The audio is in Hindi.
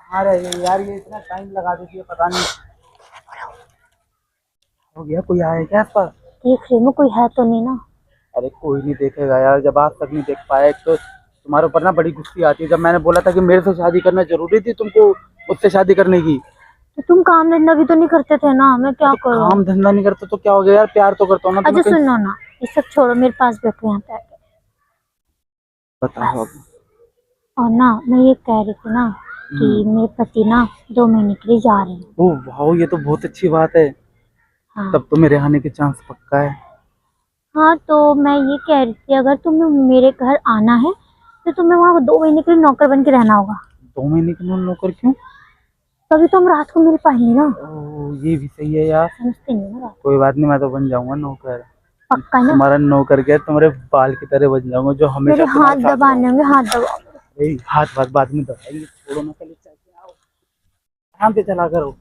कहाँ रह गई यार, ये इतना टाइम लगा देती है, पता नहीं हो गया। कोई आया क्या आस पास? देख रही हूँ कोई है तो नहीं ना। अरे कोई नहीं देखेगा यार, जब आज तक नहीं देख पाया। एक तो तुम्हारे ऊपर ना बड़ी गुस्सी आती है। जब मैंने बोला था कि मेरे से शादी करना जरूरी थी तुमको उससे शादी करने की, तो तुम काम धंधा भी तो नहीं करते थे ना, मैं क्या तो करूँ। काम धंधा नहीं करता तो क्या हो गया यार, प्यार तो करता हूँ ना अच्छा तुम्हें। कहीं सुनो ना, ये सब छोड़ो, मेरे पास बैठो यहाँ पे आके। बताओ बस। अब। और ना मैं ये कह रही थी ना कि मेरे पति ना 2 महीने के लिए जा रहे हैं। ओह वाह, ये तो बहुत अच्छी बात है। हाँ। तब तो मेरे आने के चांस पक्का है। हाँ तो मैं ये कह रही थी, अगर तुम्हें मेरे घर आना है तो तुम्हें वहाँ 2 महीने के लिए नौकर बन के रहना होगा। 2 महीने के लिए नौकर क्यों? तभी तो हम रात को मिल पाएंगे ना। ओह ये भी सही है यार। समझते नहीं हो ना रात। कोई बात नहीं, मैं तो बन जाऊंगा नौकर। पक्का ना। तुम्हारा नौकर क्या, तुम्हारे बाल की तरह बन जाऊंगा जो मेरे हमेशा हाथ तुम्हारे साथ दबाने होंगे, हाथ दबाओ। रहो। हाथ बात बाद में दबाएंगे, छोड़ो ना, पहले चलते आओ। आराम से चला करो।